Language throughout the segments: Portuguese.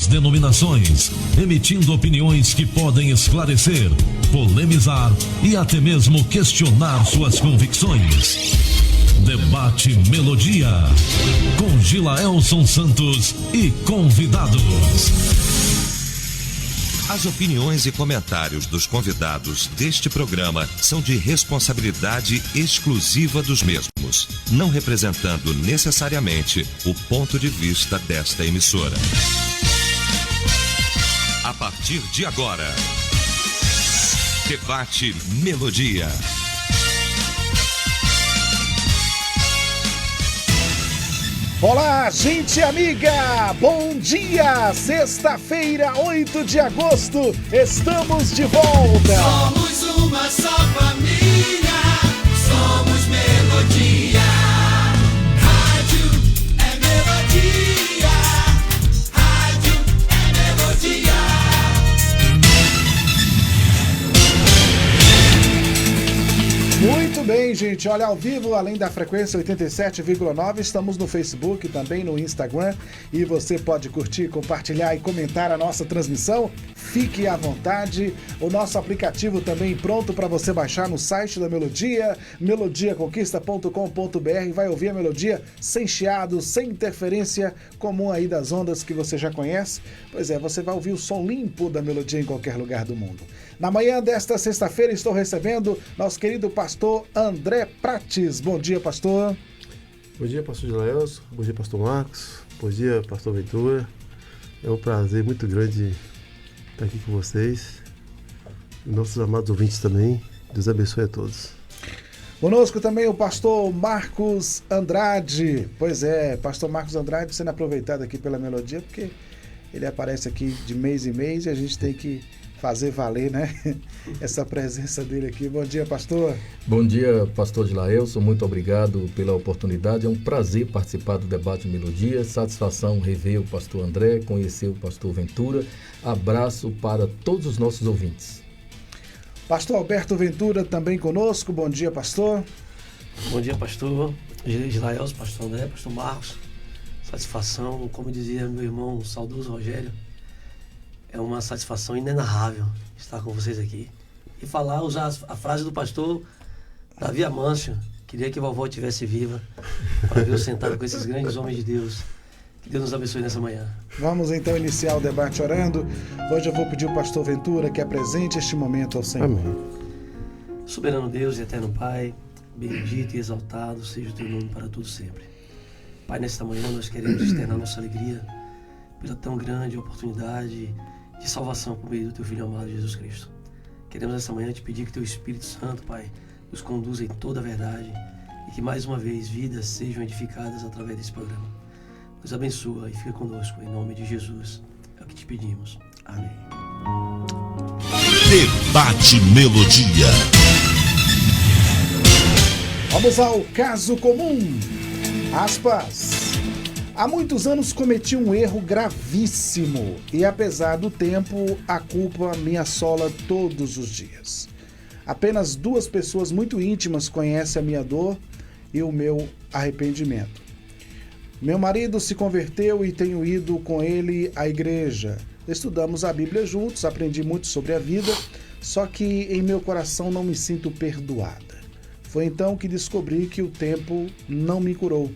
denominações, emitindo opiniões que podem esclarecer, polemizar e até mesmo questionar suas convicções. Debate Melodia, com Gilaelson Santos e convidados. As opiniões e comentários dos convidados deste programa são de responsabilidade exclusiva dos mesmos, não representando necessariamente o ponto de vista desta emissora. A partir de agora, Debate Melodia. Olá, gente amiga! Bom dia! Sexta-feira, 8 de agosto, estamos de volta! Somos uma só família, somos Melodia. Rádio é Melodia, rádio é Melodia. Muito bem, gente. Olha, ao vivo, além da frequência 87,9, estamos no Facebook, também no Instagram. E você pode curtir, compartilhar e comentar a nossa transmissão. Fique à vontade. O nosso aplicativo também pronto para você baixar no site da Melodia, melodiaconquista.com.br. Vai ouvir a Melodia sem chiado, sem interferência comum aí das ondas que você já conhece. Pois é, você vai ouvir o som limpo da Melodia em qualquer lugar do mundo. Na manhã desta sexta-feira estou recebendo nosso querido pastor André Prates. Bom dia, pastor. Bom dia, pastor Gilaelson. Bom dia, pastor Marcos. Bom dia, pastor Ventura. É um prazer muito grande estar aqui com vocês. E nossos amados ouvintes também. Deus abençoe a todos. Conosco também o pastor Marcos Andrade. Pois é, pastor Marcos Andrade sendo aproveitado aqui pela Melodia, porque ele aparece aqui de mês em mês e a gente tem que fazer valer, né? Essa presença dele aqui. Bom dia, pastor. Bom dia, pastor Gilaelson. Muito obrigado pela oportunidade. É um prazer participar do Debate Melodia. Satisfação rever o pastor André, conhecer o pastor Ventura. Abraço para todos os nossos ouvintes. Pastor Alberto Ventura também conosco. Bom dia, pastor. Bom dia, pastor Gilaelson, pastor André, pastor Marcos. Satisfação, como dizia meu irmão saudoso Rogério, é uma satisfação inenarrável estar com vocês aqui. E usar a frase do pastor Davi Amâncio, queria que a vovó estivesse viva, para ver eu sentado com esses grandes homens de Deus. Que Deus nos abençoe nessa manhã. Vamos então iniciar o debate orando. Hoje eu vou pedir ao pastor Ventura que apresente este momento ao Senhor. Amém. Soberano Deus e eterno Pai, bendito e exaltado seja o teu nome para todo sempre. Pai, nesta manhã nós queremos externar nossa alegria pela tão grande oportunidade de salvação por meio do teu Filho amado Jesus Cristo. Queremos esta manhã te pedir que teu Espírito Santo, Pai, nos conduza em toda a verdade e que mais uma vez vidas sejam edificadas através desse programa. Nos abençoa e fica conosco, em nome de Jesus. É o que te pedimos. Amém. Debate Melodia. Vamos ao caso comum. Aspas. Há muitos anos cometi um erro gravíssimo e, apesar do tempo, a culpa me assola todos os dias. Apenas 2 pessoas muito íntimas conhecem a minha dor e o meu arrependimento. Meu marido se converteu e tenho ido com ele à igreja. Estudamos a Bíblia juntos, aprendi muito sobre a vida, só que em meu coração não me sinto perdoada. Foi então que descobri que o tempo não me curou.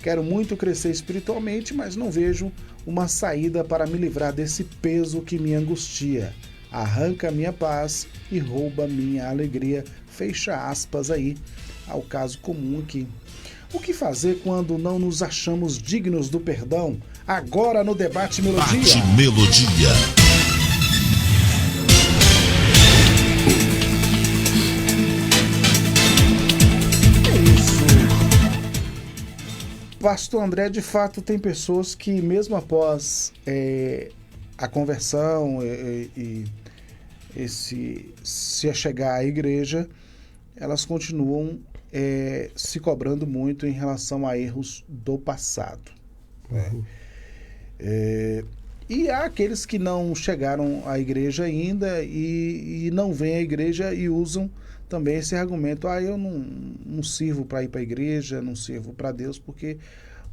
Quero muito crescer espiritualmente, mas não vejo uma saída para me livrar desse peso que me angustia. Arranca minha paz e rouba minha alegria. Fecha aspas aí ao caso comum aqui. O que fazer quando não nos achamos dignos do perdão? Agora no Debate Melodia. Debate Melodia. Pastor André, de fato, tem pessoas que mesmo após a conversão e se achegar à igreja, elas continuam se cobrando muito em relação a erros do passado. Uhum. E há aqueles que não chegaram à igreja ainda e não vêm à igreja e usam também esse argumento: eu não sirvo para ir para a igreja, não sirvo para Deus porque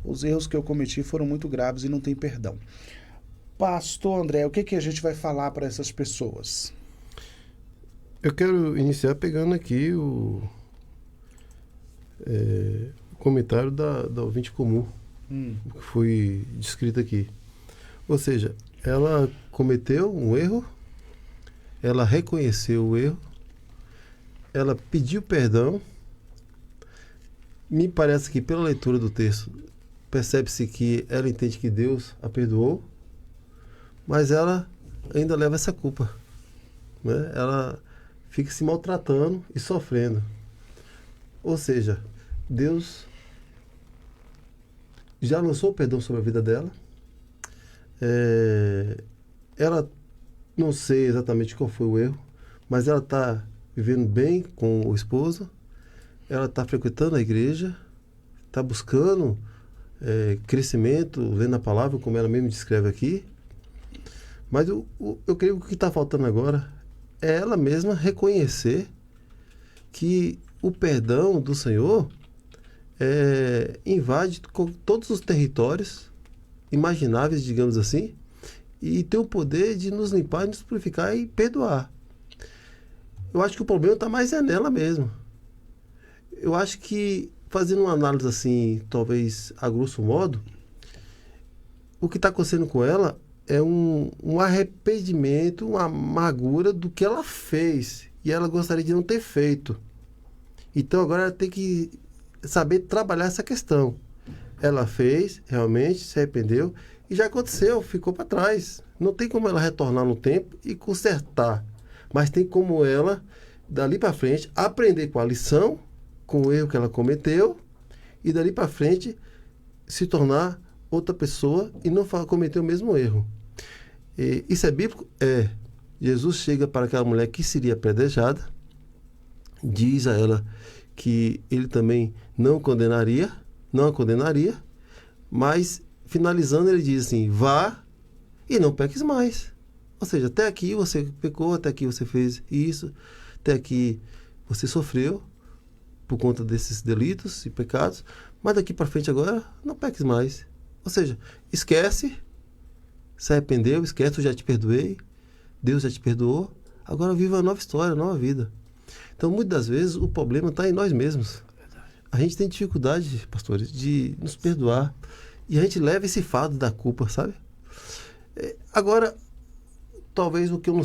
os erros que eu cometi foram muito graves e não tem perdão. Pastor André, o que a gente vai falar para essas pessoas? Eu quero iniciar pegando aqui o comentário da ouvinte comum, que foi descrito aqui. Ou seja, ela cometeu um erro, ela reconheceu o erro, ela pediu perdão. Me parece que pela leitura do texto percebe-se que ela entende que Deus a perdoou, mas ela ainda leva essa culpa, né? Ela fica se maltratando e sofrendo. Ou seja, Deus já lançou o perdão sobre a vida dela. Ela, não sei exatamente qual foi o erro, mas ela está vivendo bem com o esposo, ela está frequentando a igreja, está buscando crescimento, lendo a palavra, como ela mesmo descreve aqui. Mas eu creio que o que está faltando agora é ela mesma reconhecer que o perdão do Senhor invade todos os territórios imagináveis, digamos assim, e tem o poder de nos limpar, nos purificar e perdoar. Eu acho que o problema está mais nela mesmo. Eu acho que, fazendo uma análise assim, talvez a grosso modo, o que está acontecendo com ela é um arrependimento, uma amargura do que ela fez e ela gostaria de não ter feito. Então agora ela tem que saber trabalhar essa questão. Ela fez, realmente, se arrependeu e já aconteceu, ficou para trás. Não tem como ela retornar no tempo e consertar, mas tem como ela, dali para frente, aprender com a lição, com o erro que ela cometeu e dali para frente se tornar outra pessoa e não cometer o mesmo erro. Isso é bíblico? Jesus chega para aquela mulher que seria apedrejada, diz a ela que ele também não a condenaria, mas finalizando ele diz assim: vá e não peques mais. Ou seja, até aqui você pecou, até aqui você fez isso, até aqui você sofreu por conta desses delitos e pecados, mas daqui para frente agora não peques mais. Ou seja, esquece, se arrependeu, esquece, eu já te perdoei, Deus já te perdoou, agora viva uma nova história, uma nova vida. Então, muitas das vezes, o problema está em nós mesmos. A gente tem dificuldade, pastores, de nos perdoar. E a gente leva esse fardo da culpa, sabe? Agora, talvez o que eu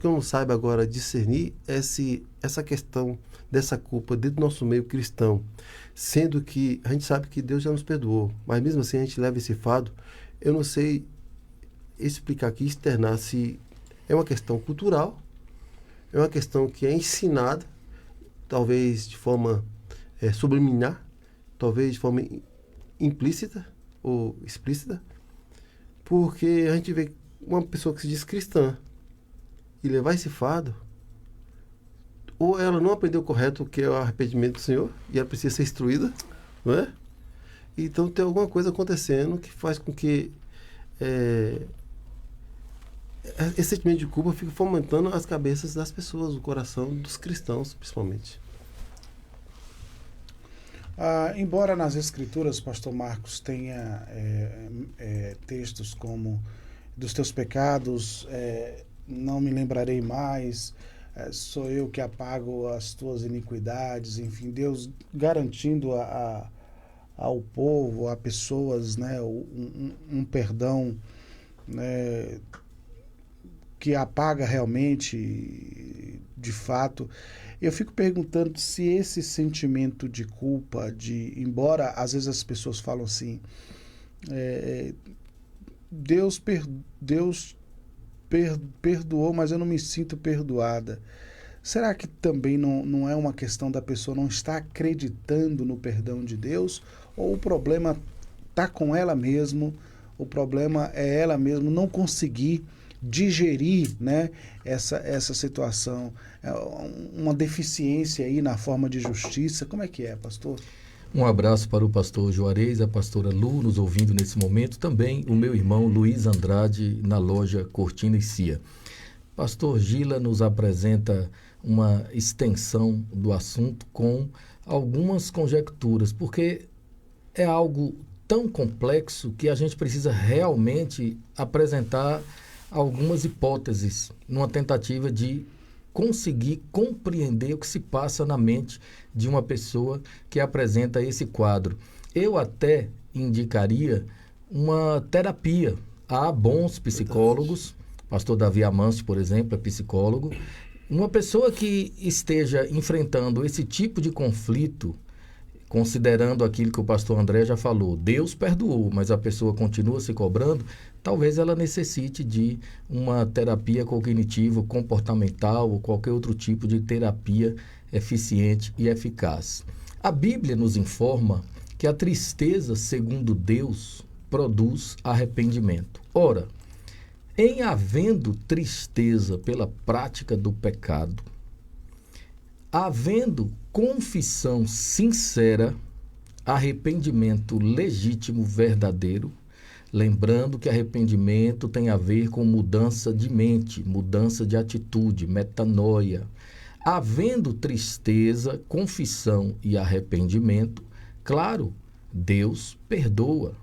não saiba agora discernir é se essa questão dessa culpa dentro do nosso meio cristão, sendo que a gente sabe que Deus já nos perdoou, mas mesmo assim a gente leva esse fardo. Eu não sei explicar aqui, externar se é uma questão cultural, é uma questão que é ensinada, talvez de forma subliminar, talvez de forma implícita ou explícita, porque a gente vê uma pessoa que se diz cristã e levar esse fardo, ou ela não aprendeu correto o que é o arrependimento do Senhor e ela precisa ser instruída, não é? Então tem alguma coisa acontecendo que faz com que esse sentimento de culpa fica fomentando as cabeças das pessoas, o coração dos cristãos, principalmente. Embora nas Escrituras, pastor Marcos, tenha textos como: dos teus pecados não me lembrarei mais, sou eu que apago as tuas iniquidades, enfim, Deus garantindo ao povo, a pessoas, né, um perdão, né, que apaga realmente, de fato. Eu fico perguntando se esse sentimento de culpa, embora às vezes as pessoas falam assim, Deus perdoou, mas eu não me sinto perdoada. Será que também não é uma questão da pessoa não estar acreditando no perdão de Deus? Ou o problema está com ela mesmo, o problema é ela mesma não conseguir digerir, né, essa situação, uma deficiência aí na forma de justiça? Como é que é, pastor? Um abraço para o pastor Juarez, a pastora Lu, nos ouvindo nesse momento, também o meu irmão Luiz Andrade, na loja Cortina e Cia. Pastor Gila nos apresenta uma extensão do assunto com algumas conjecturas, porque é algo tão complexo que a gente precisa realmente apresentar algumas hipóteses numa tentativa de conseguir compreender o que se passa na mente de uma pessoa que apresenta esse quadro. Eu até indicaria uma terapia. Há bons psicólogos, pastor Davi Amâncio, por exemplo, é psicólogo. Uma pessoa que esteja enfrentando esse tipo de conflito, considerando aquilo que o pastor André já falou, Deus perdoou, mas a pessoa continua se cobrando, talvez ela necessite de uma terapia cognitivo, comportamental ou qualquer outro tipo de terapia eficiente e eficaz. A Bíblia nos informa que a tristeza, segundo Deus, produz arrependimento. Ora, em havendo tristeza pela prática do pecado, havendo confissão sincera, arrependimento legítimo, verdadeiro, lembrando que arrependimento tem a ver com mudança de mente, mudança de atitude, metanoia. Havendo tristeza, confissão e arrependimento, claro, Deus perdoa.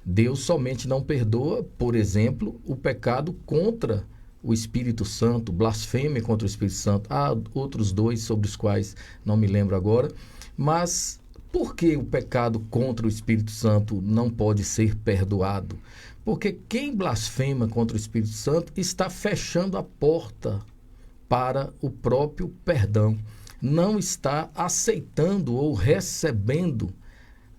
Deus somente não perdoa, por exemplo, o pecado contra o Espírito Santo, blasfêmia contra o Espírito Santo. Há outros dois sobre os quais não me lembro agora. Mas por que o pecado contra o Espírito Santo não pode ser perdoado? Porque quem blasfema contra o Espírito Santo está fechando a porta para o próprio perdão. Não está aceitando ou recebendo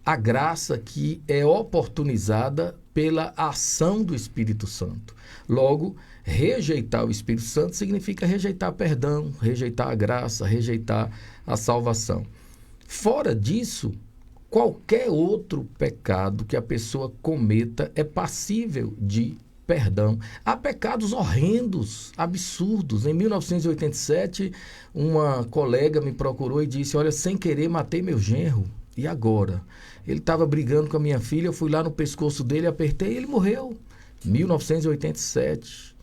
a graça que é oportunizada pela ação do Espírito Santo. Logo, rejeitar o Espírito Santo significa rejeitar perdão, rejeitar a graça, rejeitar a salvação. Fora disso, qualquer outro pecado que a pessoa cometa é passível de perdão. Há pecados horrendos, absurdos. Em 1987, uma colega me procurou e disse, olha, sem querer matei meu genro. E agora? Ele estava brigando com a minha filha, eu fui lá no pescoço dele, apertei e ele morreu. 1987.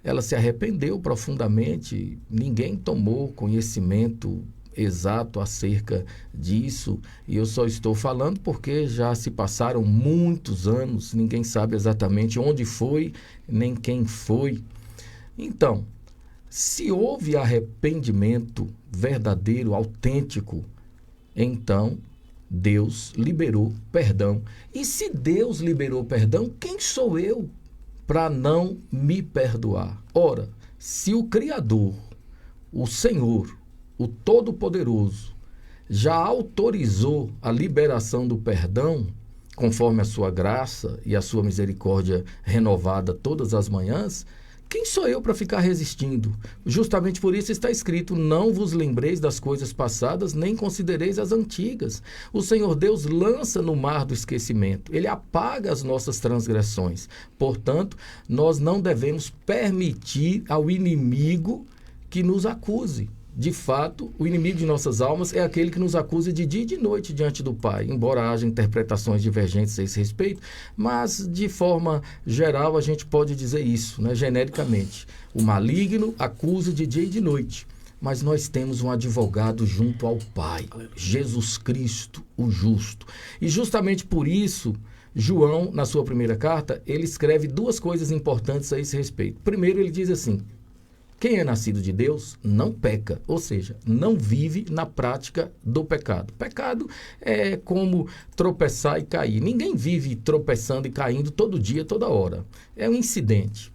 Ela se arrependeu profundamente, ninguém tomou conhecimento exato acerca disso, e eu só estou falando porque já se passaram muitos anos, ninguém sabe exatamente onde foi, nem quem foi. Então, se houve arrependimento verdadeiro, autêntico, então Deus liberou perdão. E se Deus liberou perdão, quem sou eu para não me perdoar? Ora, se o Criador, o Senhor, o Todo-Poderoso, já autorizou a liberação do perdão, conforme a sua graça e a sua misericórdia renovada todas as manhãs, quem sou eu para ficar resistindo? Justamente por isso está escrito, não vos lembreis das coisas passadas, nem considereis as antigas. O Senhor Deus lança no mar do esquecimento, Ele apaga as nossas transgressões. Portanto, nós não devemos permitir ao inimigo que nos acuse. De fato, o inimigo de nossas almas é aquele que nos acusa de dia e de noite diante do Pai, embora haja interpretações divergentes a esse respeito, mas de forma geral a gente pode dizer isso, né, genericamente. O maligno acusa de dia e de noite, mas nós temos um advogado junto ao Pai, Jesus Cristo, o justo. E justamente por isso, João, na sua primeira carta, ele escreve duas coisas importantes a esse respeito. Primeiro, ele diz assim, quem é nascido de Deus não peca, ou seja, não vive na prática do pecado. Pecado é como tropeçar e cair. Ninguém vive tropeçando e caindo todo dia, toda hora. É um incidente.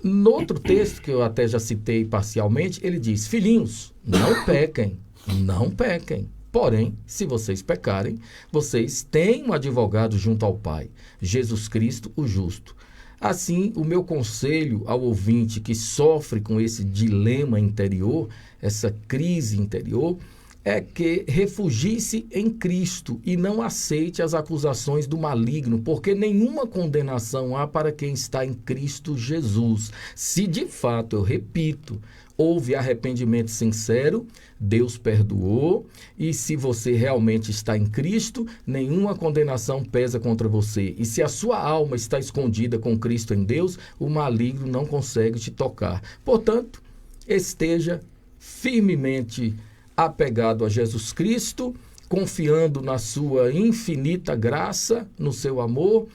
No outro texto, que eu até já citei parcialmente, ele diz, filhinhos, não pequem, não pequem. Porém, se vocês pecarem, vocês têm um advogado junto ao Pai, Jesus Cristo, o justo. Assim, o meu conselho ao ouvinte que sofre com esse dilema interior, essa crise interior, é que refugie-se em Cristo e não aceite as acusações do maligno, porque nenhuma condenação há para quem está em Cristo Jesus. Se de fato, eu repito, houve arrependimento sincero, Deus perdoou, e se você realmente está em Cristo, nenhuma condenação pesa contra você. E se a sua alma está escondida com Cristo em Deus, o maligno não consegue te tocar. Portanto, esteja firmemente apegado a Jesus Cristo, confiando na sua infinita graça, no seu amor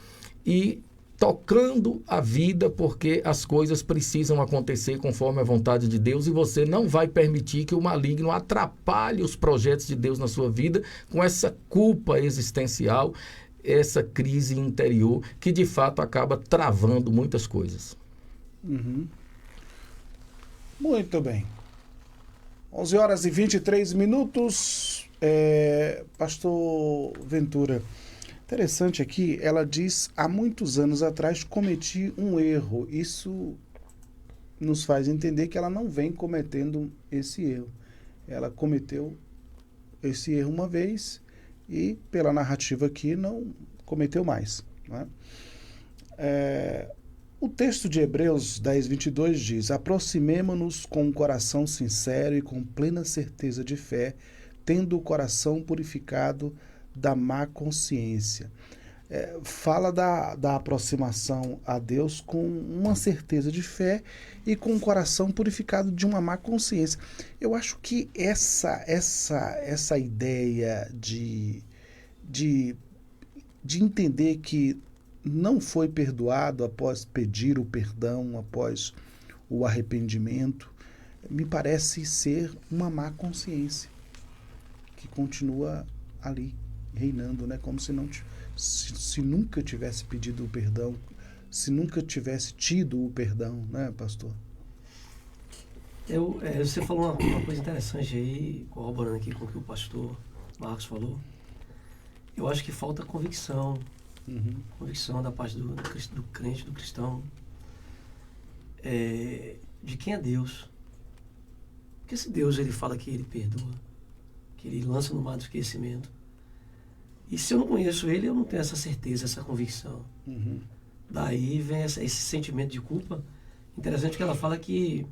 e tocando a vida, porque as coisas precisam acontecer conforme a vontade de Deus e você não vai permitir que o maligno atrapalhe os projetos de Deus na sua vida com essa culpa existencial, essa crise interior que de fato acaba travando muitas coisas. Muito bem. 11 horas e 23 minutos. Pastor Ventura, interessante aqui, ela diz, há muitos anos atrás cometi um erro. Isso nos faz entender que ela não vem cometendo esse erro. Ela cometeu esse erro uma vez e, pela narrativa aqui, não cometeu mais. Né? O texto de Hebreus 10, 22 diz, aproximemo-nos com um coração sincero e com plena certeza de fé, tendo o coração purificado da má consciência. Fala da aproximação a Deus com uma certeza de fé e com o coração purificado de uma má consciência. Eu acho que essa ideia de entender que não foi perdoado após pedir o perdão, após o arrependimento, me parece ser uma má consciência que continua ali, reinando, né? Como se nunca tivesse pedido o perdão, se nunca tivesse tido o perdão, né, pastor? Você falou uma coisa interessante aí, corroborando aqui com o que o pastor Marcos falou. Eu acho que falta convicção. Convicção da parte do crente, do cristão, de quem é Deus. Porque se Deus ele fala que ele perdoa, que ele lança no mar do esquecimento, e se eu não conheço ele, eu não tenho essa certeza, essa convicção. Daí vem esse sentimento de culpa. Interessante que ela fala que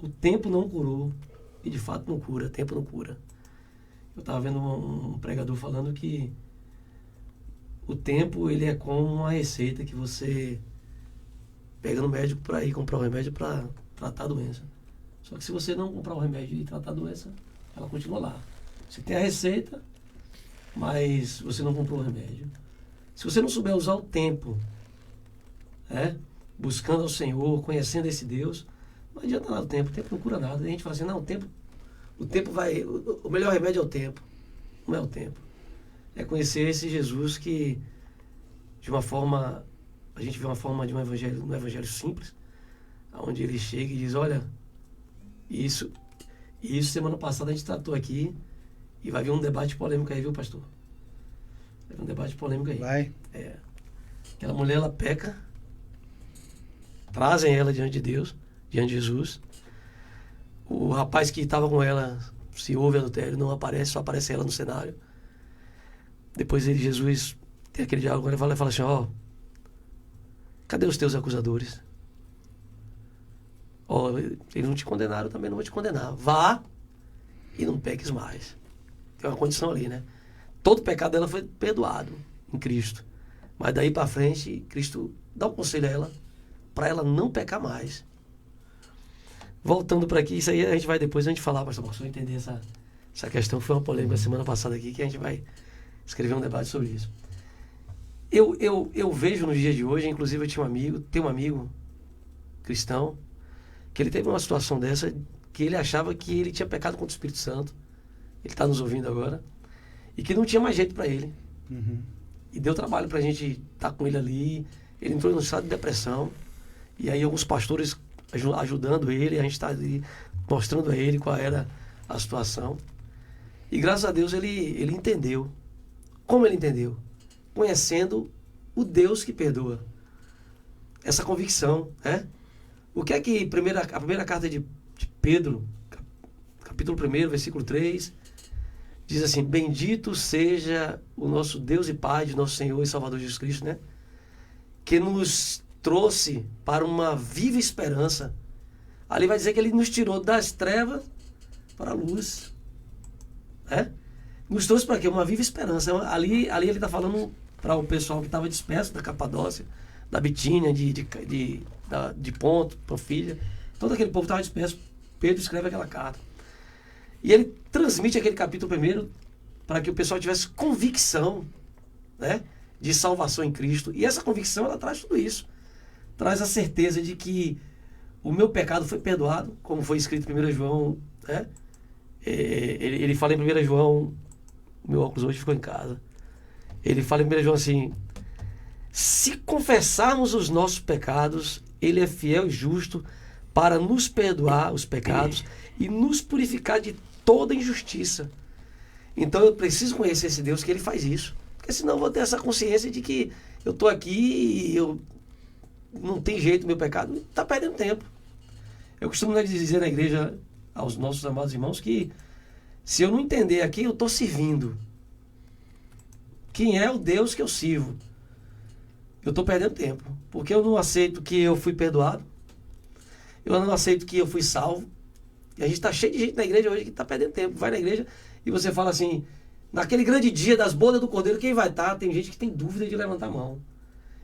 o tempo não curou, e de fato não cura, tempo não cura. Eu estava vendo um pregador falando que o tempo ele é como uma receita que você pega no médico para ir comprar um remédio para tratar a doença. Só que se você não comprar o remédio e tratar a doença, ela continua lá. Você tem a receita, mas você não comprou o remédio. Se você não souber usar o tempo, buscando ao Senhor, conhecendo esse Deus, não adianta nada o tempo não cura nada. A gente fala assim, não, o tempo vai... O melhor remédio é o tempo. Não é o tempo. É conhecer esse Jesus que, de uma forma, a gente vê uma forma de um evangelho simples, onde ele chega e diz, olha, isso semana passada a gente tratou aqui, e vai vir um debate polêmico aí, viu, pastor? Vai vir um debate polêmico aí. Vai. Aquela mulher, ela peca, trazem ela diante de Deus, diante de Jesus. O rapaz que estava com ela, se houve adultério, não aparece, só aparece ela no cenário. Depois Jesus tem aquele diálogo, ele fala assim, cadê os teus acusadores? Eles não te condenaram, eu também não vou te condenar. Vá e não peques mais. Tem uma condição ali, né? Todo pecado dela foi perdoado em Cristo. Mas daí para frente, Cristo dá um conselho a ela, para ela não pecar mais. Voltando para aqui, isso aí a gente vai depois falar, pastor Marcos, entender essa questão. Foi uma polêmica semana passada aqui, que a gente vai escrever um debate sobre isso. Eu vejo nos dias de hoje, inclusive eu tenho um amigo cristão, que ele teve uma situação dessa, que ele achava que ele tinha pecado contra o Espírito Santo, ele está nos ouvindo agora, e que não tinha mais jeito para ele. E deu trabalho para a gente estar com ele ali, ele entrou num estado de depressão, e aí alguns pastores ajudando ele, a gente está ali mostrando a ele qual era a situação, e graças a Deus ele entendeu. Como ele entendeu? Conhecendo o Deus que perdoa. Essa convicção, O que é que a primeira carta de Pedro, capítulo 1, versículo 3, diz assim, bendito seja o nosso Deus e Pai de nosso Senhor e Salvador Jesus Cristo, né? Que nos trouxe para uma viva esperança. Ali vai dizer que ele nos tirou das trevas para a luz. Nos trouxe para quê? Uma viva esperança. Ali ele está falando para o pessoal que estava disperso da Capadócia, da Bitínia, de Ponto, Panfilha. Todo aquele povo estava disperso. Pedro escreve aquela carta. E ele transmite aquele capítulo 1 para que o pessoal tivesse convicção, né, de salvação em Cristo. E essa convicção, ela traz tudo isso. Traz a certeza de que o meu pecado foi perdoado, como foi escrito em 1 João, né? Ele fala em 1 João, meu óculos hoje ficou em casa. Ele fala em 1 João assim: se confessarmos os nossos pecados, Ele é fiel e justo para nos perdoar os pecados e nos purificar de toda injustiça. Então eu preciso conhecer esse Deus que Ele faz isso. Porque senão eu vou ter essa consciência de que eu estou aqui e eu não tem jeito, meu pecado está perdendo tempo. Eu costumo dizer na igreja aos nossos amados irmãos que se eu não entender aqui, eu estou servindo. Quem é o Deus que eu sirvo? Eu estou perdendo tempo. Porque eu não aceito que eu fui perdoado. Eu não aceito que eu fui salvo. E a gente está cheio de gente na igreja hoje que está perdendo tempo. Vai na igreja e você fala assim, naquele grande dia das bodas do Cordeiro, quem vai estar? Tem gente que tem dúvida de levantar a mão.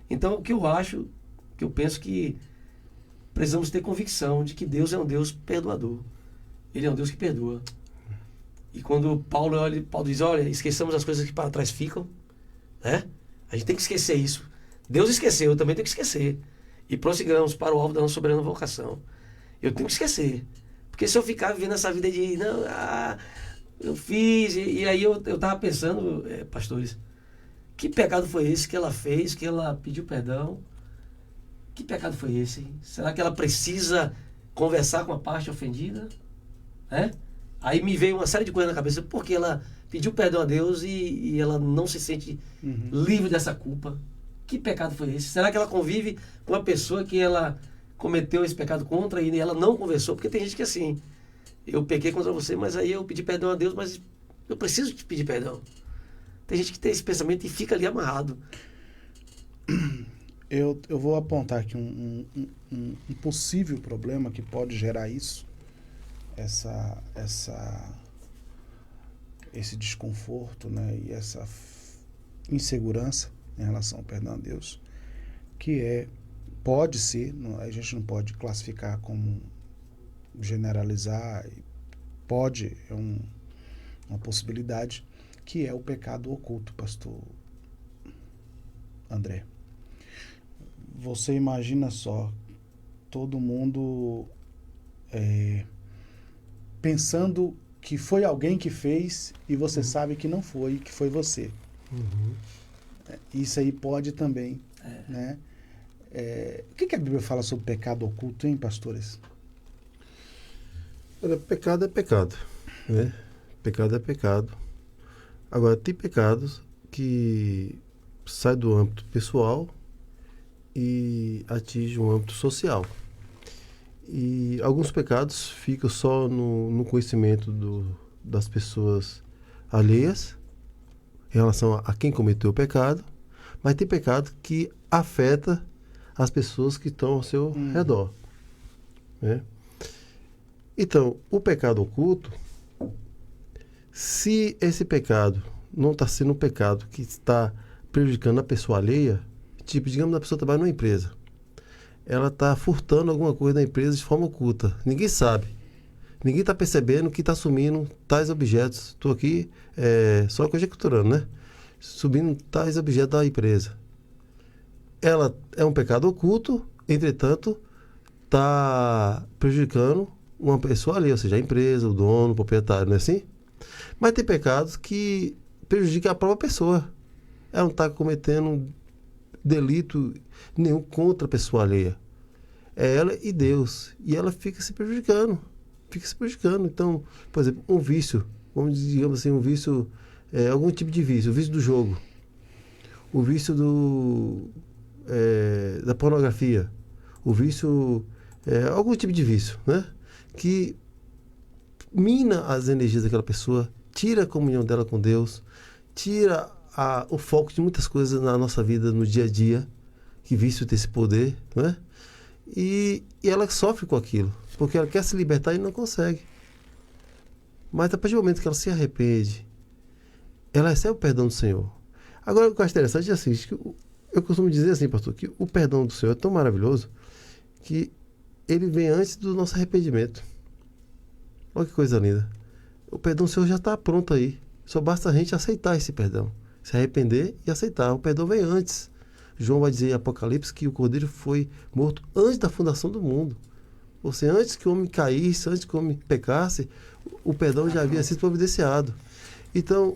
Então o que eu acho, que eu penso que precisamos ter convicção de que Deus é um Deus perdoador. Ele é um Deus que perdoa. E quando Paulo diz, olha, esqueçamos as coisas que para trás ficam, né? A gente tem que esquecer isso. Deus esqueceu, eu também tenho que esquecer. E prossigamos para o alvo da nossa soberana vocação. Eu tenho que esquecer. Porque se eu ficar vivendo essa vida de, não, eu fiz, e aí eu estava pensando, pastores, que pecado foi esse que ela fez, que ela pediu perdão? Que pecado foi esse? Será que ela precisa conversar com a parte ofendida? Né? Aí me veio uma série de coisas na cabeça, porque ela pediu perdão a Deus e ela não se sente livre dessa culpa. Que pecado foi esse? Será que ela convive com uma pessoa que ela cometeu esse pecado contra e ela não conversou? Porque tem gente que é assim, eu pequei contra você, mas aí eu pedi perdão a Deus, mas eu preciso te pedir perdão. Tem gente que tem esse pensamento e fica ali amarrado. Eu vou apontar aqui um possível problema que pode gerar isso, esse desconforto, né, e essa insegurança em relação ao perdão a Deus, que pode ser, a gente não pode classificar como generalizar, é uma possibilidade, que é o pecado oculto, pastor André. Você imagina só, todo mundo pensando que foi alguém que fez e você sabe que não foi, que foi você. Isso aí pode também, né? O que a Bíblia fala sobre pecado oculto, hein, pastores? Olha, pecado é pecado, né? Pecado é pecado. Agora, tem pecados que saem do âmbito pessoal e atingem um âmbito social. E alguns pecados ficam só no conhecimento das pessoas alheias, em relação a quem cometeu o pecado, mas tem pecado que afeta as pessoas que estão ao seu redor, né? Então, o pecado oculto, se esse pecado não está sendo um pecado que está prejudicando a pessoa alheia, tipo, digamos, a pessoa trabalha numa empresa, ela está furtando alguma coisa da empresa de forma oculta, ninguém sabe, ninguém está percebendo que está sumindo tais objetos. Estou aqui só conjecturando, né? Subindo tais objetos da empresa. Ela é um pecado oculto, entretanto, está prejudicando uma pessoa ali, ou seja, a empresa, o dono, o proprietário, não é assim? Mas tem pecados que prejudicam a própria pessoa. Ela não está cometendo delito nenhum contra a pessoa alheia. É ela e Deus. E ela fica se prejudicando. Então, por exemplo, um vício, digamos assim, um vício, algum tipo de vício, o vício do jogo, o vício da pornografia, o vício, algum tipo de vício, né? Que mina as energias daquela pessoa, tira a comunhão dela com Deus, tira o foco de muitas coisas na nossa vida, no dia a dia, que vício tem esse poder, né? E ela sofre com aquilo, porque ela quer se libertar e não consegue. Mas a partir do momento que ela se arrepende, ela recebe o perdão do Senhor. Agora, o que eu acho interessante é assim, eu costumo dizer assim, pastor, que o perdão do Senhor é tão maravilhoso que ele vem antes do nosso arrependimento. Olha que coisa linda. O perdão do Senhor já está pronto aí. Só basta a gente aceitar esse perdão. Se arrepender e aceitar. O perdão vem antes. João vai dizer em Apocalipse que o Cordeiro foi morto antes da fundação do mundo. Ou seja, antes que o homem caísse, antes que o homem pecasse, o perdão já havia sido providenciado. Então,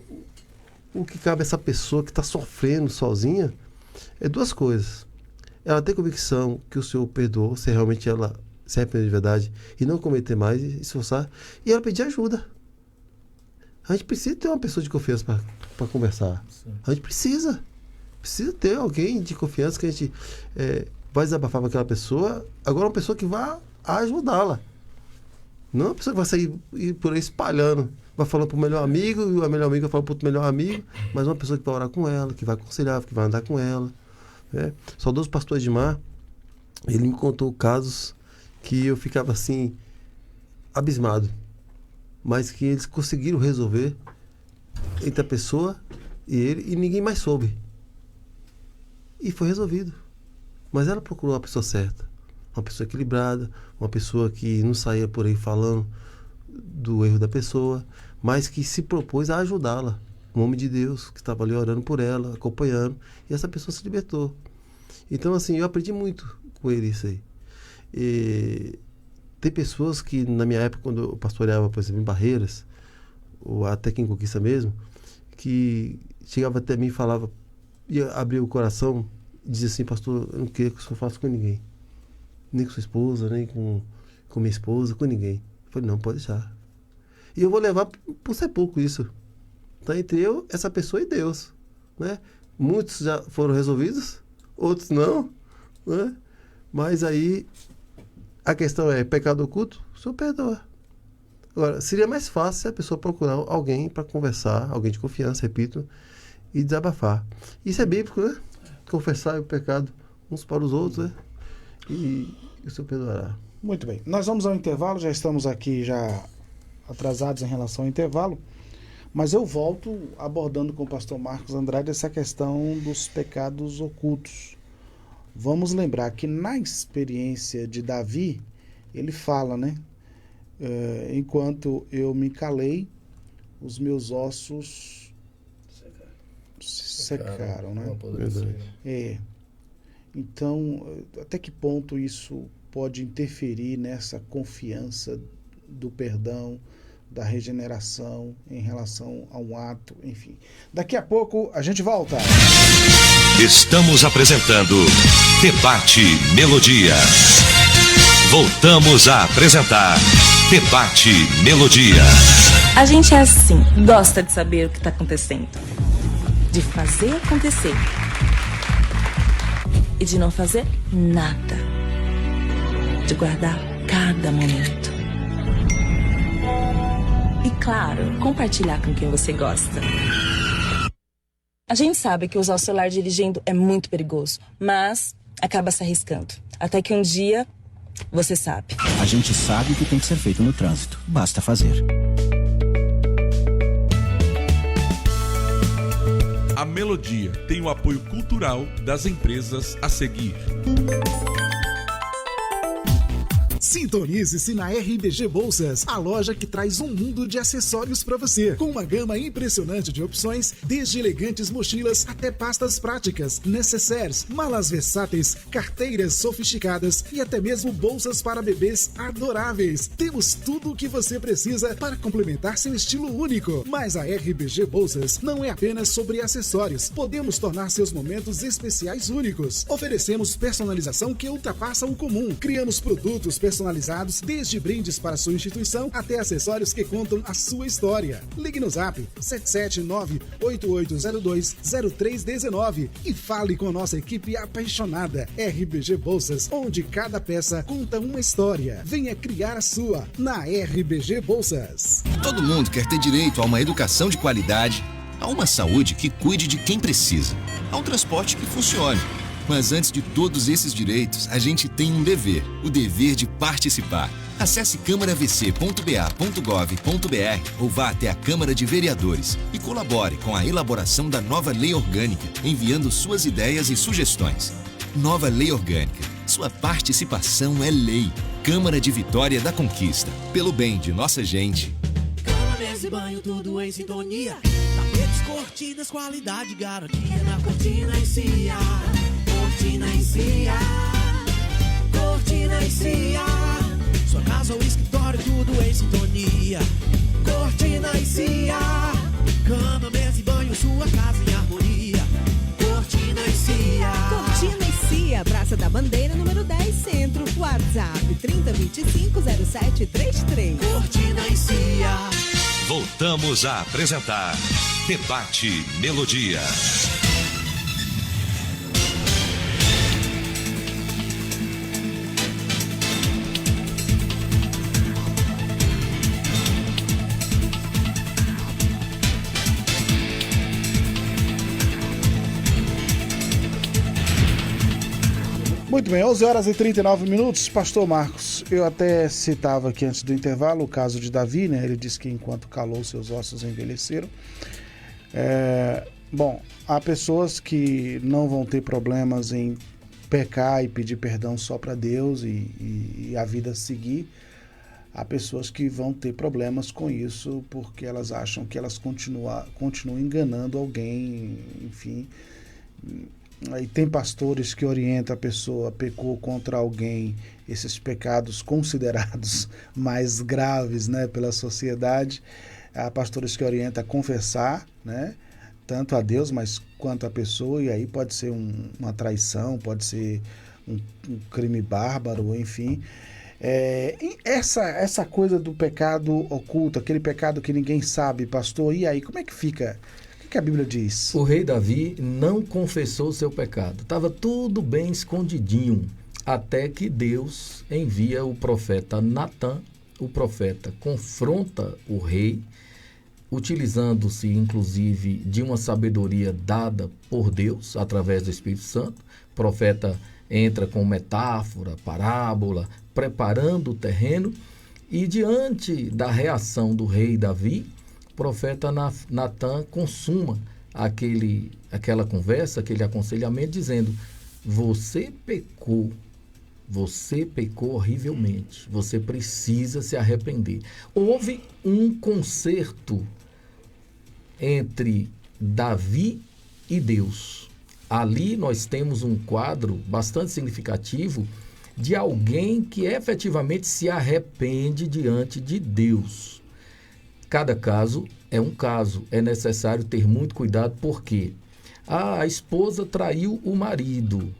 o que cabe a essa pessoa que está sofrendo sozinha é duas coisas. Ela tem convicção que o Senhor perdoou, se realmente ela se arrepender de verdade e não cometer mais, e esforçar, e ela pedir ajuda. A gente precisa ter uma pessoa de confiança para conversar. Sim. A gente precisa ter alguém de confiança que a gente vai desabafar com aquela pessoa. Agora, uma pessoa que vai ajudá-la. Não uma pessoa que vai sair por aí espalhando, vai falando para o melhor amigo, e o melhor amigo vai falar para o outro melhor amigo, mas uma pessoa que vai orar com ela, que vai aconselhar, que vai andar com ela. Né? O saudoso pastor Edmar, ele me contou casos que eu ficava assim, abismado, mas que eles conseguiram resolver entre a pessoa e ele, e ninguém mais soube. E foi resolvido. Mas ela procurou a pessoa certa, uma pessoa equilibrada, uma pessoa que não saía por aí falando do erro da pessoa, mas que se propôs a ajudá-la. Um homem de Deus que estava ali orando por ela, acompanhando, e essa pessoa se libertou. Então, assim, eu aprendi muito com ele isso aí. E tem pessoas que, na minha época, quando eu pastoreava, por exemplo, em Barreiras, ou até aqui em Conquista mesmo, que chegava até mim e falava, ia abrir o coração e dizia assim: pastor, eu não queria que o senhor faça com ninguém, nem com sua esposa, nem com minha esposa, com ninguém. Eu falei: não, pode deixar. E eu vou levar por ser pouco isso. Está entre eu, essa pessoa e Deus, né? Muitos já foram resolvidos, outros não, né? Mas aí a questão é: pecado oculto, o senhor perdoa. Agora, seria mais fácil se a pessoa procurar alguém para conversar, alguém de confiança, repito, e desabafar. Isso é bíblico, né? Confessar o pecado uns para os outros, né? E o senhor perdoará. Muito bem. Nós vamos ao intervalo, já estamos aqui já atrasados em relação ao intervalo, mas eu volto abordando com o pastor Marcos Andrade essa questão dos pecados ocultos. Vamos lembrar que na experiência de Davi, ele fala, né? Enquanto eu me calei, os meus ossos secaram, né? Então, até que ponto isso pode interferir nessa confiança do perdão, da regeneração em relação a um ato, enfim. Daqui a pouco a gente volta. Estamos apresentando Debate Melodia. Voltamos a apresentar Debate Melodia. A gente é assim, gosta de saber o que está acontecendo, de fazer acontecer e de não fazer nada, de guardar cada momento. E claro, compartilhar com quem você gosta. A gente sabe que usar o celular dirigindo é muito perigoso, mas acaba se arriscando. Até que um dia, você sabe. A gente sabe o que tem que ser feito no trânsito. Basta fazer. A Melodia tem o apoio cultural das empresas a seguir. Sintonize-se na RBG Bolsas, a loja que traz um mundo de acessórios para você, com uma gama impressionante de opções, desde elegantes mochilas até pastas práticas, necessaires, malas versáteis, carteiras sofisticadas e até mesmo bolsas para bebês adoráveis. Temos tudo o que você precisa para complementar seu estilo único. Mas a RBG Bolsas não é apenas sobre acessórios. Podemos tornar seus momentos especiais únicos. Oferecemos personalização que ultrapassa o comum. Criamos produtos personalizados, desde brindes para sua instituição até acessórios que contam a sua história. Ligue no zap 779-8802-0319 e fale com nossa equipe apaixonada. RBG Bolsas, onde cada peça conta uma história. Venha criar a sua na RBG Bolsas. Todo mundo quer ter direito a uma educação de qualidade, a uma saúde que cuide de quem precisa, a um transporte que funcione. Mas antes de todos esses direitos, a gente tem um dever, o dever de participar. Acesse câmaravc.ba.gov.br ou vá até a Câmara de Vereadores e colabore com a elaboração da nova lei orgânica, enviando suas ideias e sugestões. Nova Lei Orgânica. Sua participação é lei. Câmara de Vitória da Conquista. Pelo bem de nossa gente. Câmara mesa e banho, tudo em sintonia. Tapetes, cortinas, qualidade, garantia na Cortina e Cia. Cortina e Cia. Cortina e Cia. Sua casa ou escritório, tudo em sintonia. Cortina e Cia. Cama, mesa e banho, sua casa em harmonia. Cortina e Cia. Cortina e Cia, Praça da Bandeira, número 10, Centro. WhatsApp 3025-0733. Cortina e Cia. Voltamos a apresentar Debate Melodia. Muito bem, 11 horas e 39 minutos. Pastor Marcos, eu até citava aqui antes do intervalo o caso de Davi, né? Ele disse que enquanto calou, seus ossos envelheceram. Bom, há pessoas que não vão ter problemas em pecar e pedir perdão só para Deus e a vida seguir. Há pessoas que vão ter problemas com isso porque elas acham que elas continuam enganando alguém, enfim. Aí tem pastores que orientam a pessoa, pecou contra alguém, esses pecados considerados mais graves, né, pela sociedade. Há pastores que orientam a confessar, né, tanto a Deus, mas quanto a pessoa, e aí pode ser uma traição, pode ser um crime bárbaro, enfim. E essa coisa do pecado oculto, aquele pecado que ninguém sabe, pastor, e aí, como é que fica? O que a Bíblia diz? O rei Davi não confessou seu pecado. Estava tudo bem escondidinho, até que Deus envia o profeta Natã. O profeta confronta o rei, utilizando-se inclusive de uma sabedoria dada por Deus através do Espírito Santo. O profeta entra com metáfora, parábola, preparando o terreno, e diante da reação do rei Davi, o profeta Natã consuma aquela conversa, aquele aconselhamento, dizendo: você pecou horrivelmente, você precisa se arrepender. Houve um concerto entre Davi e Deus. Ali nós temos um quadro bastante significativo de alguém que efetivamente se arrepende diante de Deus. Cada caso é um caso, é necessário ter muito cuidado, porque a esposa traiu o marido.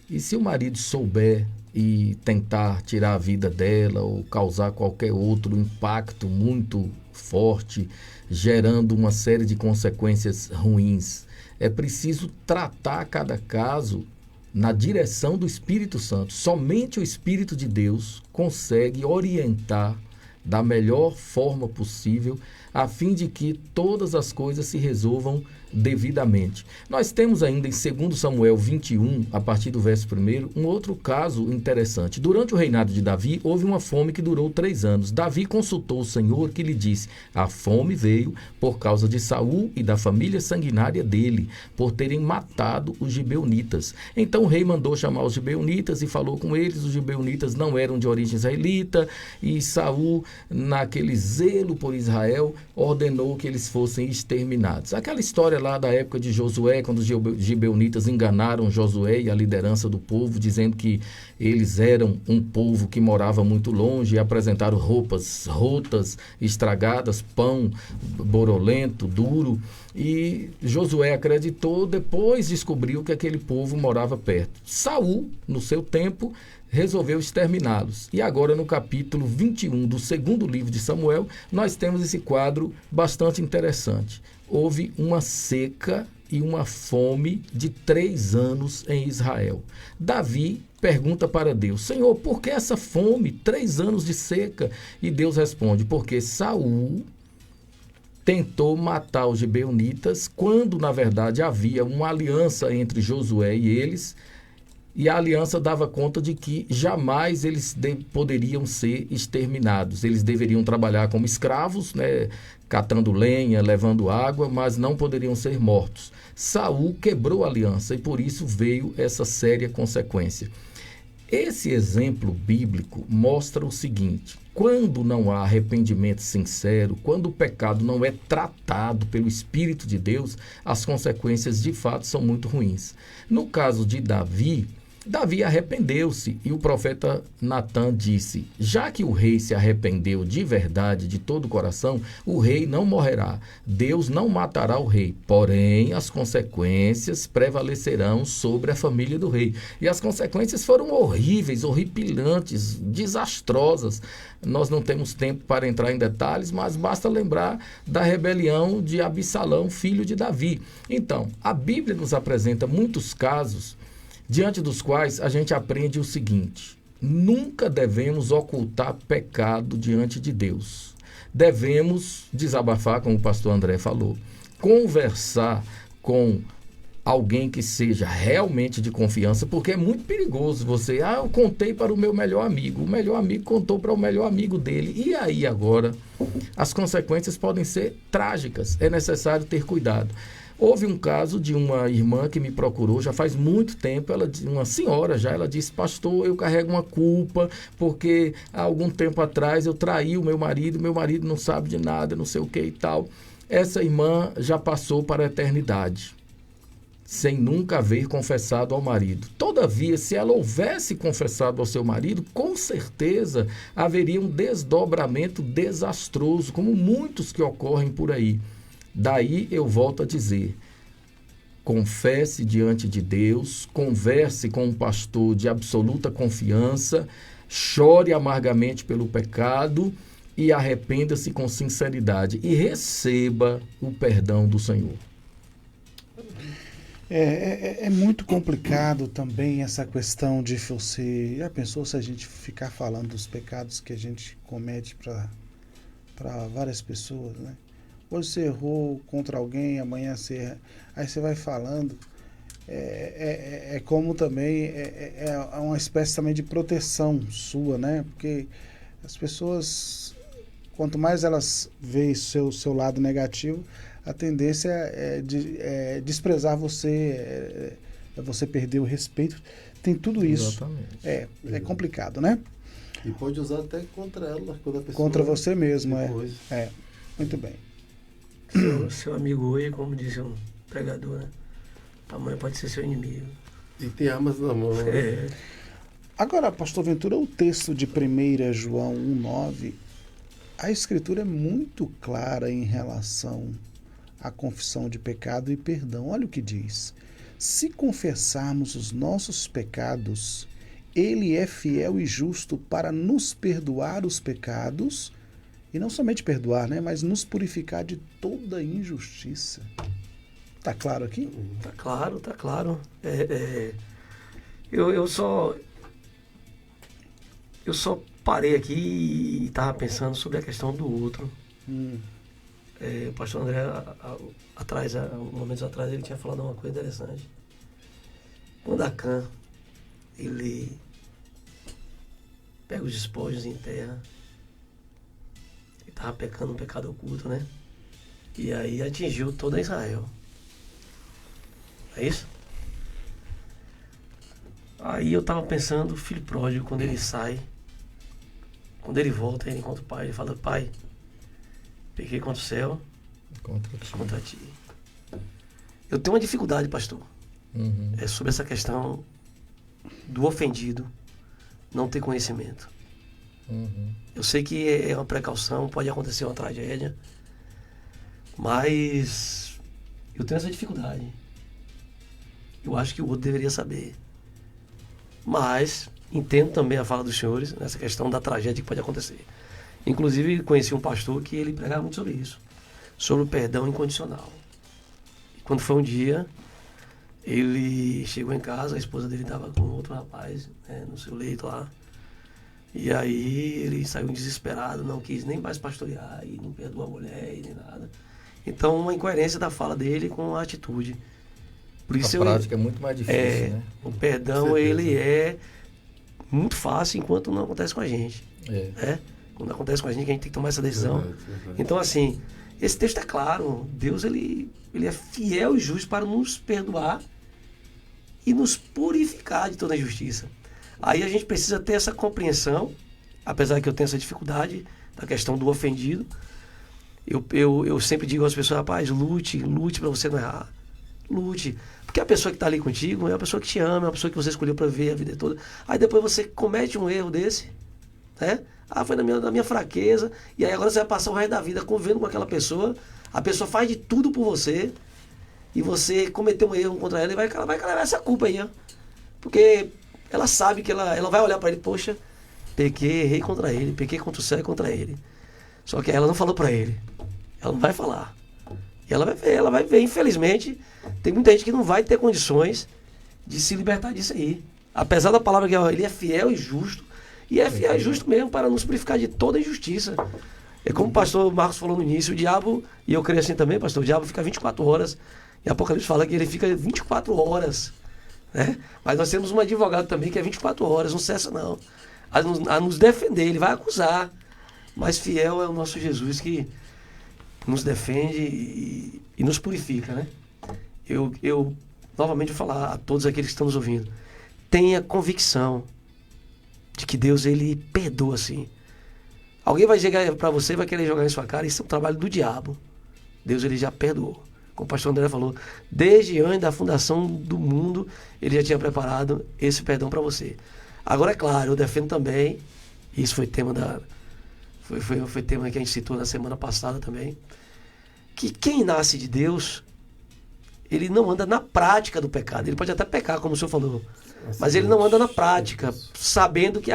E se o marido souber e tentar tirar a vida dela ou causar qualquer outro impacto muito forte, gerando uma série de consequências ruins, é preciso tratar cada caso na direção do Espírito Santo. Somente o Espírito de Deus consegue orientar da melhor forma possível, a fim de que todas as coisas se resolvam devidamente. Nós temos ainda em 2 Samuel 21, a partir do verso 1, um outro caso interessante. Durante o reinado de Davi, houve uma fome que durou 3 anos. Davi consultou o Senhor, que lhe disse: a fome veio por causa de Saul e da família sanguinária dele, por terem matado os gibeonitas. Então o rei mandou chamar os gibeonitas e falou com eles. Os gibeonitas não eram de origem israelita, e Saul, naquele zelo por Israel, ordenou que eles fossem exterminados. Aquela história lá da época de Josué, quando os gibeonitas enganaram Josué e a liderança do povo, dizendo que eles eram um povo que morava muito longe, e apresentaram roupas rotas, estragadas, pão borolento, duro, e Josué acreditou. Depois descobriu que aquele povo morava perto. Saul, no seu tempo, resolveu exterminá-los. E agora, no capítulo 21 do 2º livro de Samuel, nós temos esse quadro bastante interessante. Houve uma seca e uma fome de 3 anos em Israel. Davi pergunta para Deus: Senhor, por que essa fome, 3 anos de seca? E Deus responde: porque Saul tentou matar os gibeonitas, quando na verdade havia uma aliança entre Josué e eles, e a aliança dava conta de que jamais eles poderiam ser exterminados. Eles deveriam trabalhar como escravos, né, catando lenha, levando água, mas não poderiam ser mortos. Saul quebrou a aliança e por isso veio essa séria consequência. Esse exemplo bíblico mostra o seguinte: quando não há arrependimento sincero, quando o pecado não é tratado pelo Espírito de Deus, as consequências de fato são muito ruins. No caso de Davi arrependeu-se e o profeta Natan disse: já que o rei se arrependeu de verdade, de todo o coração, o rei não morrerá. Deus não matará o rei, porém as consequências prevalecerão sobre a família do rei. E as consequências foram horríveis, horripilantes, desastrosas. Nós não temos tempo para entrar em detalhes, mas basta lembrar da rebelião de Absalão, filho de Davi. Então, a Bíblia nos apresenta muitos casos diante dos quais a gente aprende o seguinte: nunca devemos ocultar pecado diante de Deus. Devemos desabafar, como o pastor André falou, conversar com alguém que seja realmente de confiança, porque é muito perigoso você, eu contei para o meu melhor amigo contou para o melhor amigo dele, e aí agora as consequências podem ser trágicas, é necessário ter cuidado. Houve um caso de uma irmã que me procurou já faz muito tempo, uma senhora já, ela disse: pastor, eu carrego uma culpa, porque há algum tempo atrás eu traí o meu marido não sabe de nada, não sei o que e tal. Essa irmã já passou para a eternidade, sem nunca haver confessado ao marido. Todavia, se ela houvesse confessado ao seu marido, com certeza haveria um desdobramento desastroso, como muitos que ocorrem por aí. Daí eu volto a dizer: confesse diante de Deus, converse com um pastor de absoluta confiança, chore amargamente pelo pecado e arrependa-se com sinceridade e receba o perdão do Senhor. É muito complicado também essa questão de você... Já pensou se a gente ficar falando dos pecados que a gente comete para várias pessoas, né? Hoje você errou contra alguém, amanhã você erra. Aí você vai falando. Como também é uma espécie também de proteção sua, né? Porque as pessoas, quanto mais elas veem seu lado negativo, a tendência é desprezar você, você perder o respeito. Tem tudo isso. Exatamente. É complicado, né? E pode usar até contra ela, quando a pessoa... Contra você mesmo, depois. Muito bem. Seu amigo hoje, como disse um pregador, né? Amanhã pode ser seu inimigo. E tem armas na mão. Né? Agora, pastor Ventura, o texto de 1 João 1,9, a escritura é muito clara em relação à confissão de pecado e perdão. Olha o que diz: se confessarmos os nossos pecados, ele é fiel e justo para nos perdoar os pecados, e não somente perdoar, né, mas nos purificar de toda injustiça. Tá claro aqui? Tá claro. Eu só parei aqui e estava pensando sobre a questão do outro. O pastor André, momentos atrás, ele tinha falado uma coisa interessante. Quando Acã, ele pega os despojos em terra, ele estava pecando um pecado oculto, né? E aí atingiu toda Israel. É isso? Aí eu estava pensando, o filho pródigo, quando ele sai, quando ele volta, ele encontra o pai, ele fala: pai, pequei contra o céu, contra ti. Eu tenho uma dificuldade, pastor, sobre essa questão do ofendido não ter conhecimento. Eu sei que é uma precaução, pode acontecer uma tragédia, mas eu tenho essa dificuldade. Eu acho que o outro deveria saber. Mas entendo também a fala dos senhores nessa questão da tragédia que pode acontecer. Inclusive, conheci um pastor que ele pregava muito sobre isso, sobre o perdão incondicional. E quando foi um dia, ele chegou em casa, a esposa dele estava com outro rapaz, né, no seu leito lá. E aí ele saiu desesperado, não quis nem mais pastorear, e não perdoou a mulher e nem nada. Então, uma incoerência da fala dele com a atitude. Por isso a prática é muito mais difícil, né? O perdão, ele é muito fácil enquanto não acontece com a gente. Quando acontece com a gente tem que tomar essa decisão. Então, assim, esse texto é claro. Deus, ele é fiel e justo para nos perdoar e nos purificar de toda injustiça. Aí a gente precisa ter essa compreensão, apesar que eu tenho essa dificuldade da questão do ofendido. Eu sempre digo às pessoas, rapaz, lute para você não errar. Lute. Porque a pessoa que está ali contigo é uma pessoa que te ama, é uma pessoa que você escolheu para viver a vida toda. Aí depois você comete um erro desse, né? Foi na minha fraqueza, e aí agora você vai passar o resto da vida convivendo com aquela pessoa, a pessoa faz de tudo por você, e você cometeu um erro contra ela, e vai levar essa culpa aí, ó. Porque ela sabe que ela vai olhar para ele, poxa, pequei, errei contra ele, pequei contra o céu e contra ele. Só que ela não falou para ele, ela não vai falar. E ela vai ver, infelizmente, tem muita gente que não vai ter condições de se libertar disso aí. Apesar da palavra que ele é fiel e justo, e é fiel e justo mesmo para nos purificar de toda injustiça. É como o pastor Marcos falou no início, o diabo, e eu creio assim também, pastor, o diabo fica 24 horas, e Apocalipse fala que ele fica 24 horas, né? Mas nós temos um advogado também que é 24 horas, não cessa não, a nos defender, ele vai acusar, mas fiel é o nosso Jesus que nos defende e nos purifica, né? Eu novamente vou falar a todos aqueles que estão nos ouvindo, tenha convicção de que Deus, ele perdoa sim. Alguém vai chegar para você e vai querer jogar em sua cara, isso é um trabalho do diabo. Deus, ele já perdoou. Como o pastor André falou, desde antes da fundação do mundo, ele já tinha preparado esse perdão para você. Agora, é claro, eu defendo também, isso foi tema foi tema que a gente citou na semana passada também, que quem nasce de Deus, ele não anda na prática do pecado. Ele pode até pecar, como o senhor falou, mas ele não anda na prática, sabendo que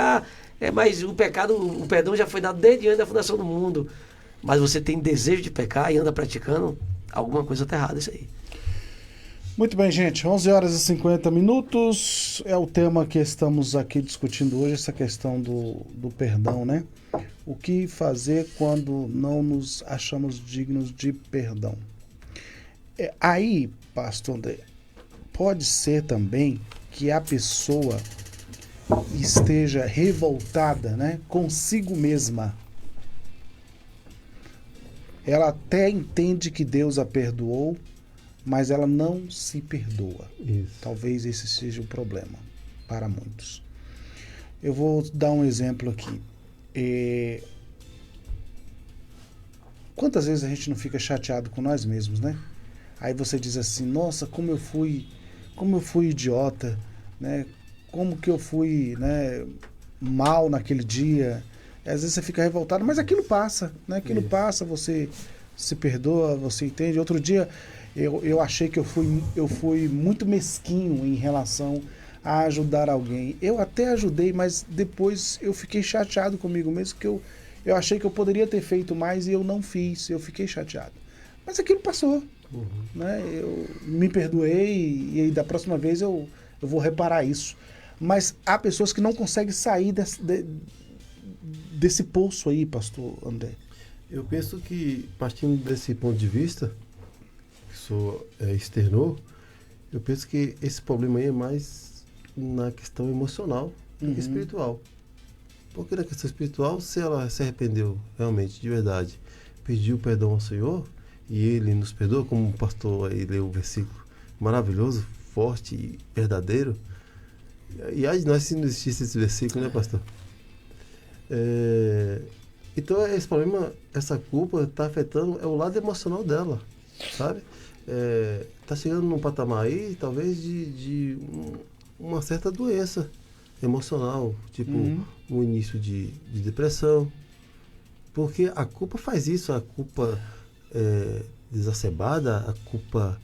mas o perdão já foi dado desde antes da fundação do mundo. Mas você tem desejo de pecar e anda praticando, alguma coisa está errada isso aí. Muito bem, gente. 11 horas e 50 minutos é o tema que estamos aqui discutindo hoje, essa questão do perdão, né? O que fazer quando não nos achamos dignos de perdão? Aí, pastor André, pode ser também que a pessoa esteja revoltada, né, consigo mesma. Ela até entende que Deus a perdoou, mas ela não se perdoa. Isso. Talvez esse seja o problema para muitos. Eu vou dar um exemplo aqui. Quantas vezes a gente não fica chateado com nós mesmos, né? Aí você diz assim, nossa, como eu fui idiota, né? Como que eu fui, né, mal naquele dia. Às vezes você fica revoltado, mas aquilo passa, né? Aquilo passa, você se perdoa, você entende. Outro dia eu achei que eu fui muito mesquinho em relação a ajudar alguém. Eu até ajudei, mas depois eu fiquei chateado comigo mesmo, que eu achei que eu poderia ter feito mais e eu não fiz, eu fiquei chateado. Mas aquilo passou, né? Eu me perdoei e da próxima vez eu vou reparar isso. Mas há pessoas que não conseguem sair desse poço aí, pastor André. Eu penso que, partindo desse ponto de vista, que o senhor externou, eu penso que esse problema aí é mais na questão emocional do que espiritual. Porque na questão espiritual, se ela se arrependeu realmente, de verdade, pediu perdão ao Senhor, e Ele nos perdoa, como o pastor aí leu o versículo maravilhoso, forte e verdadeiro. E aí nós, se não existisse esse versículo, né, pastor? Então esse problema, essa culpa está afetando o lado emocional dela, sabe? Está chegando num patamar aí, talvez, de uma certa doença emocional, tipo um início de depressão, porque a culpa faz isso, a culpa exacerbada, a culpa,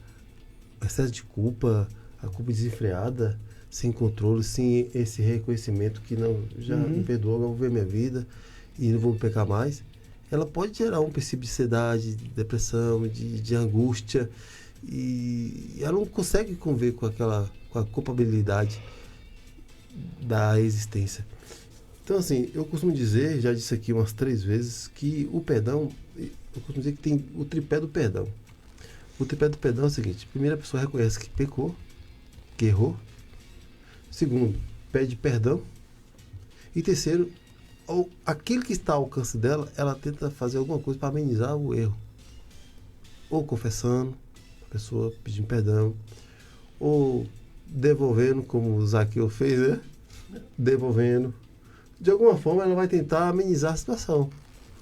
excesso de culpa, a culpa desenfreada, sem controle, sem esse reconhecimento que não, já me perdoou, não vou ver minha vida e não vou pecar mais, ela pode gerar um princípio de ansiedade, de depressão, de angústia, e ela não consegue conviver com a culpabilidade da existência. Então, assim, eu costumo dizer, já disse aqui umas 3 vezes, que o perdão, eu costumo dizer que tem o tripé do perdão. O tripé do perdão é o seguinte: primeiro, a pessoa reconhece que pecou, que errou. Segundo, pede perdão. E terceiro, aquele que está ao alcance dela, ela tenta fazer alguma coisa para amenizar o erro. Ou confessando, a pessoa pedindo perdão, ou devolvendo, como o Zaqueu fez, né? devolvendo. De alguma forma, ela vai tentar amenizar a situação.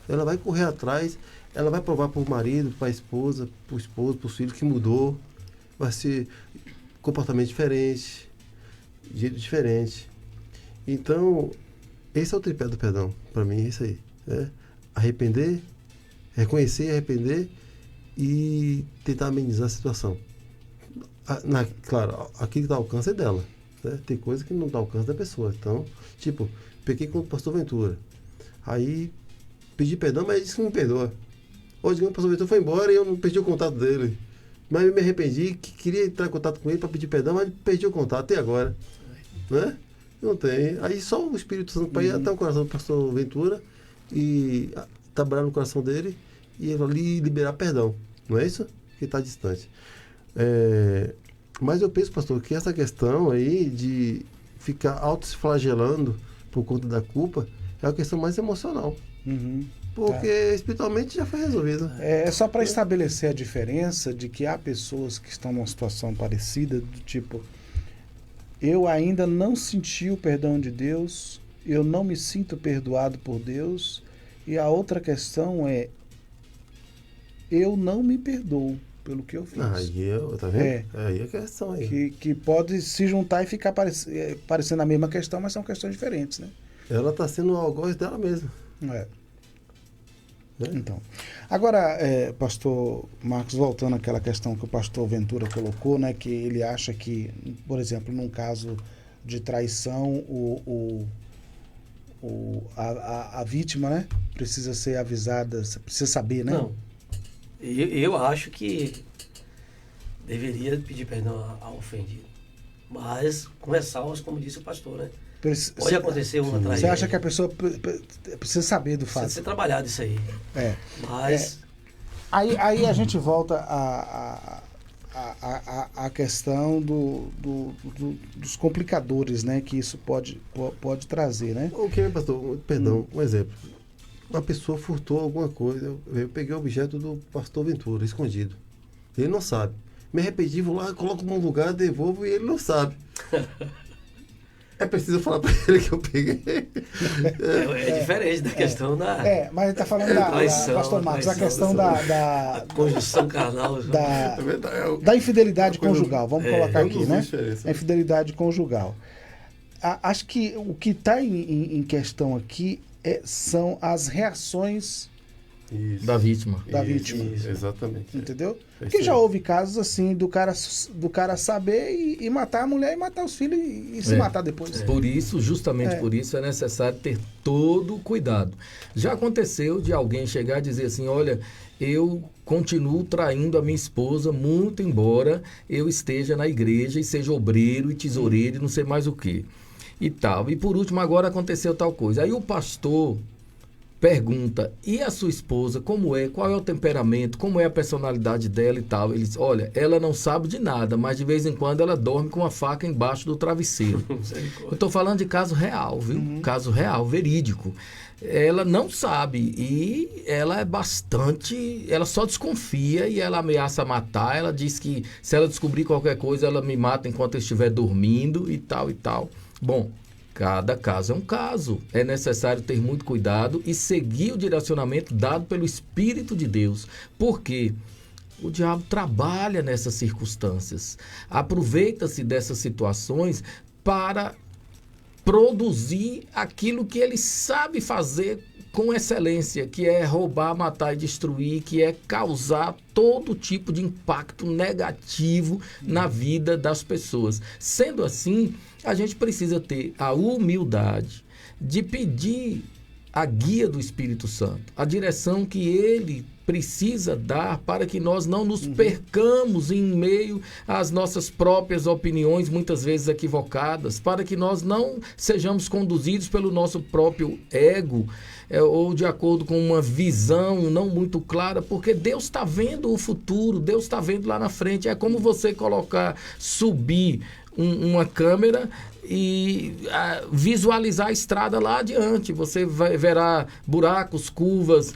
Ela vai correr atrás, ela vai provar para o marido, para a esposa, para o esposo, para os filhos que mudou. Vai ser comportamento diferente, jeito diferente. Então, esse é o tripé do perdão, para mim, é isso aí. Né? Arrepender, reconhecer, arrepender e tentar amenizar a situação. Claro, aquilo que está ao alcance é dela. Né? Tem coisa que não está ao alcance da pessoa. Então, tipo, peguei com o pastor Ventura. Aí, pedi perdão, mas ele disse que não me perdoa. Ou digamos, o pastor Ventura foi embora e eu não perdi o contato dele. Mas eu me arrependi, que queria entrar em contato com ele para pedir perdão, mas perdi o contato até agora. Né? Não tem. Aí só o Espírito Santo para ir até o coração do pastor Ventura e trabalhar no coração dele e ele ali liberar perdão. Não é isso? Que está distante. Mas eu penso, pastor, que essa questão aí de ficar auto-se-flagelando por conta da culpa é a questão mais emocional. Porque espiritualmente já foi resolvido. É só para estabelecer a diferença de que há pessoas que estão numa situação parecida, do tipo, eu ainda não senti o perdão de Deus, eu não me sinto perdoado por Deus, e a outra questão é, eu não me perdoo pelo que eu fiz. Tá vendo? Aí é a questão aí. Que pode se juntar e ficar parecendo a mesma questão, mas são questões diferentes, né? Ela está sendo o algoz dela mesma. Então, agora, pastor Marcos, voltando àquela questão que o pastor Ventura colocou, né, que ele acha que, por exemplo, num caso de traição, a vítima, né, precisa ser avisada, precisa saber, né? Não, eu acho que deveria pedir perdão ao ofendido, mas com ressalvas, como disse o pastor, né? Pode acontecer uma traição. Você acha que a pessoa precisa saber do fato? Precisa ser trabalhado isso aí. Mas... Aí a gente volta à questão dos complicadores, né? Que isso pode trazer, né? Ok, pastor, perdão, um exemplo. Uma pessoa furtou alguma coisa, eu peguei o objeto do pastor Ventura, escondido. Ele não sabe. Me arrependi, vou lá, coloco num lugar, devolvo e ele não sabe. É preciso falar para ele que eu peguei. É diferente da questão da... mas ele está falando pastor Marcos, a questão da conjunção carnal. Da infidelidade conjugal, vamos colocar aqui, né? A infidelidade conjugal. Acho que o que está em questão aqui são as reações da vítima. Isso, exatamente. Entendeu? Porque já houve casos assim do cara saber e matar a mulher e matar os filhos e se matar depois. Por isso, justamente por isso, é necessário ter todo o cuidado. Já aconteceu de alguém chegar e dizer assim, olha, eu continuo traindo a minha esposa, muito embora eu esteja na igreja e seja obreiro e tesoureiro e não sei mais o que. E tal. E por último, agora aconteceu tal coisa. Aí o pastor pergunta, e a sua esposa, como é, qual é o temperamento, como é a personalidade dela e tal. Ele diz, olha, ela não sabe de nada, mas de vez em quando ela dorme com uma faca embaixo do travesseiro. Eu estou falando de caso real, viu? Caso real, verídico. Ela não sabe e ela é bastante... Ela só desconfia e ela ameaça matar. Ela diz que se ela descobrir qualquer coisa, ela me mata enquanto eu estiver dormindo e tal e tal. Bom, cada caso é um caso. É necessário ter muito cuidado e seguir o direcionamento dado pelo Espírito de Deus. Por quê? O diabo trabalha nessas circunstâncias. Aproveita-se dessas situações para produzir aquilo que ele sabe fazer com excelência, que é roubar, matar e destruir, que é causar todo tipo de impacto negativo na vida das pessoas. Sendo assim, a gente precisa ter a humildade de pedir a guia do Espírito Santo, a direção que ele precisa dar para que nós não nos percamos em meio às nossas próprias opiniões, muitas vezes equivocadas, para que nós não sejamos conduzidos pelo nosso próprio ego, ou de acordo com uma visão não muito clara, porque Deus está vendo o futuro, Deus está vendo lá na frente. É como você subir uma câmera e visualizar a estrada lá adiante. Você verá buracos, curvas,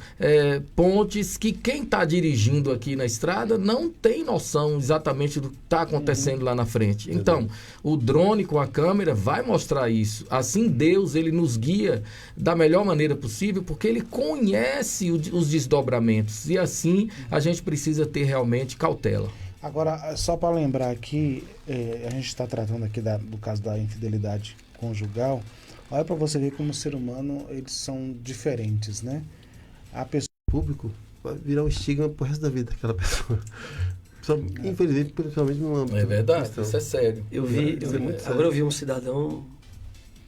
pontes que quem está dirigindo aqui na estrada não tem noção exatamente do que está acontecendo lá na frente. Então, o drone com a câmera vai mostrar isso. Assim, Deus, ele nos guia da melhor maneira possível, porque ele conhece os desdobramentos. E assim, a gente precisa ter realmente cautela. Agora, só para lembrar aqui, a gente está tratando aqui do caso da infidelidade conjugal. Olha para você ver como o ser humano, eles são diferentes, né? A pessoa... público vai virar um estigma pro resto da vida daquela pessoa. Infelizmente, principalmente no âmbito... É verdade, isso é sério. Agora eu vi um cidadão,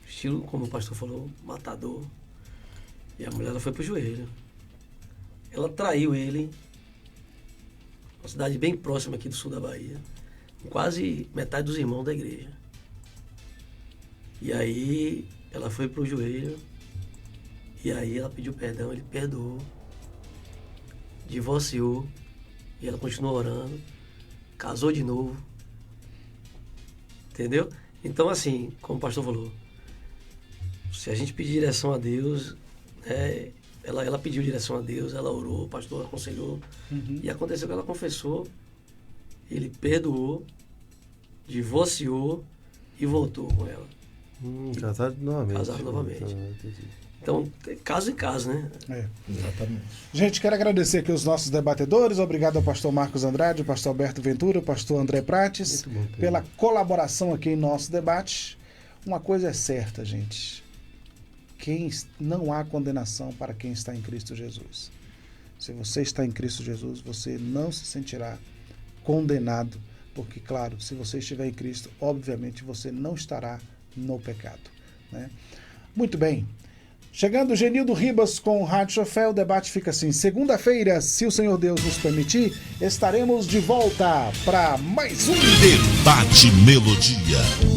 estilo, como o pastor falou, matador. E a mulher ela foi pro joelho. Ela traiu ele, uma cidade bem próxima aqui do sul da Bahia, com quase metade dos irmãos da igreja. E aí ela foi pro joelho, e aí ela pediu perdão, ele perdoou, divorciou, e ela continuou orando, casou de novo. Entendeu? Então, assim, como o pastor falou, se a gente pedir direção a Deus, ela pediu direção a Deus, ela orou, o pastor aconselhou, e aconteceu que ela confessou, ele perdoou, divorciou e voltou com ela. Casaram novamente. Casaram novamente. Então, caso em caso, né? Exatamente. Gente, quero agradecer aqui os nossos debatedores. Obrigado ao pastor Marcos Andrade, ao pastor Alberto Ventura, ao pastor André Prates, pela colaboração aqui em nosso debate. Uma coisa é certa, gente. Não há condenação para quem está em Cristo Jesus. Se você está em Cristo Jesus, você não se sentirá condenado, porque, claro, se você estiver em Cristo, obviamente você não estará no pecado, né? Muito bem. Chegando Genildo Ribas com o Rádio Chofé, o debate fica assim. Segunda-feira, se o Senhor Deus nos permitir, estaremos de volta para mais um Debate Melodia.